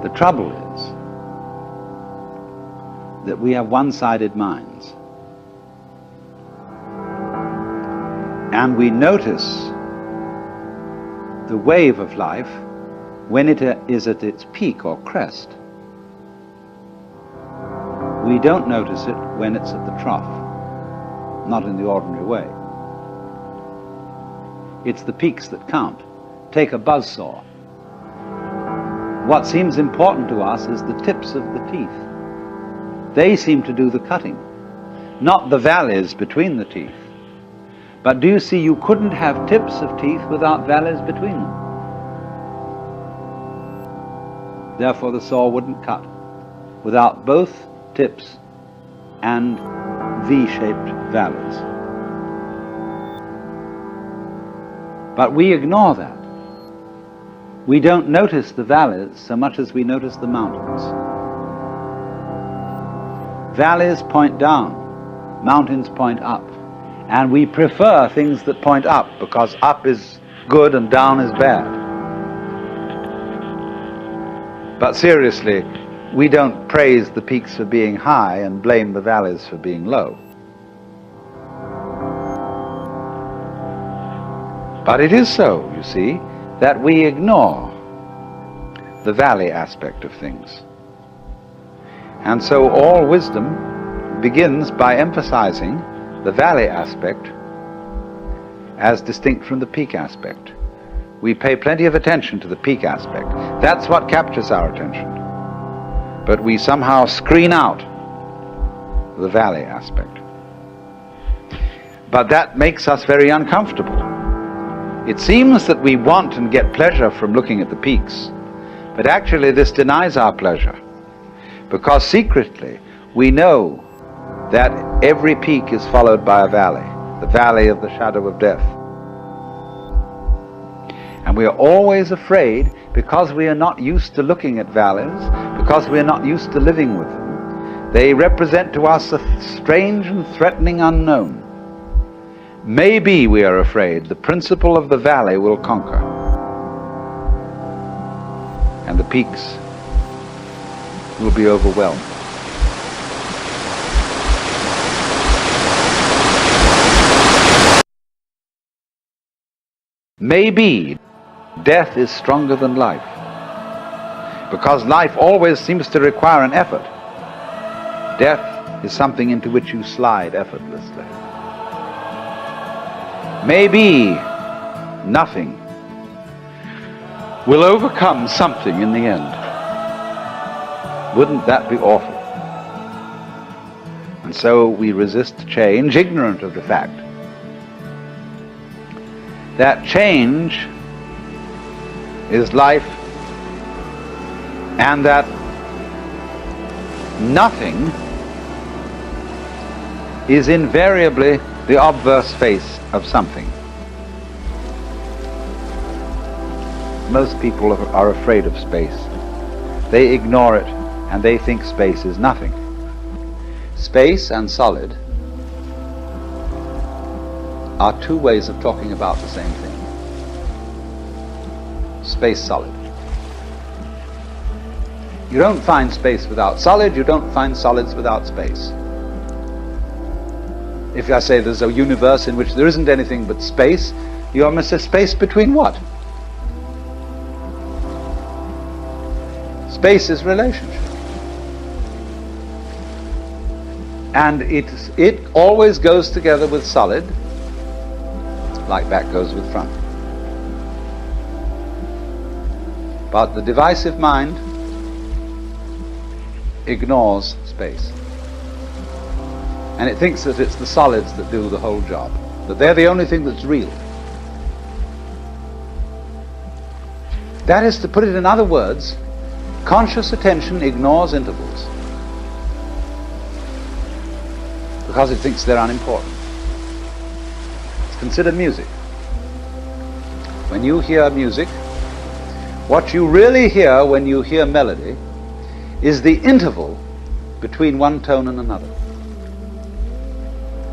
The trouble is that we have one-sided minds. And we notice the wave of life when it is at its peak or crest. We don't notice it when it's at the trough, not in the ordinary way. It's the peaks that count. Take a buzzsaw. What seems important to us is the tips of the teeth. They seem to do the cutting, not the valleys between the teeth. But do you see, you couldn't have tips of teeth without valleys between them. Therefore the saw wouldn't cut without both tips and V-shaped valleys. But we ignore that. We don't notice the valleys so much as we notice the mountains. Valleys point down, mountains point up. And we prefer things that point up, because up is good and down is bad. But seriously, we don't praise the peaks for being high and blame the valleys for being low. But it is so, you see, that we ignore the valley aspect of things. And so all wisdom begins by emphasizing the valley aspect as distinct from the peak aspect. We pay plenty of attention to the peak aspect. That's what captures our attention. But we somehow screen out the valley aspect. But that makes us very uncomfortable. It seems that we want and get pleasure from looking at the peaks, but actually this denies our pleasure, because secretly we know that every peak is followed by a valley, the valley of the shadow of death. And we are always afraid, because we are not used to looking at valleys, because we are not used to living with them. They represent to us a strange and threatening unknown. Maybe, we are afraid, the principle of the valley will conquer, and the peaks will be overwhelmed. Maybe death is stronger than life, because life always seems to require an effort. Death is something into which you slide effortlessly. Maybe nothing will overcome something in the end. Wouldn't that be awful? And so we resist change, ignorant of the fact that change is life, and that nothing is invariably the obverse face of something. Most people are afraid of space. They ignore it, and they think space is nothing. Space and solid are two ways of talking about the same thing. Space, solid. You don't find space without solid, you don't find solids without space. If I say there's a universe in which there isn't anything but space, you almost say space between what? Space is relationship. And it always goes together with solid, like back goes with front. But the divisive mind ignores space. And it thinks that it's the solids that do the whole job, that they're the only thing that's real. That is, to put it in other words, conscious attention ignores intervals because it thinks they're unimportant. Consider music. When you hear music, what you really hear when you hear melody is the interval between one tone and another.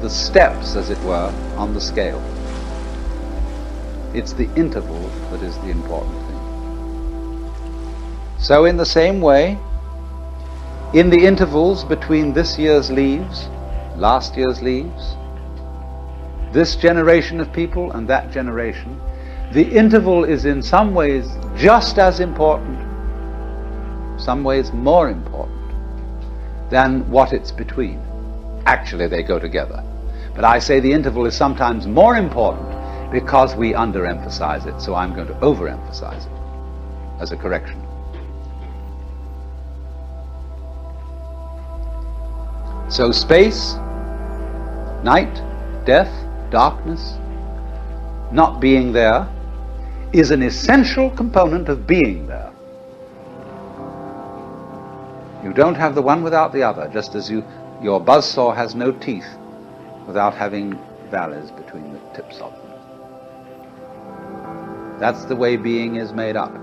The steps, as it were, on the scale. It's the interval that is the important thing. So in the same way, in the intervals between this year's leaves, last year's leaves, this generation of people and that generation, the interval is in some ways just as important, some ways more important, than what it's between. Actually, they go together. But I say the interval is sometimes more important because we underemphasize it, so I'm going to overemphasize it as a correction. So space, night, death, darkness, not being there, is an essential component of being there. You don't have the one without the other, just as your buzzsaw has no teeth without having valleys between the tips of them. That's the way being is made up.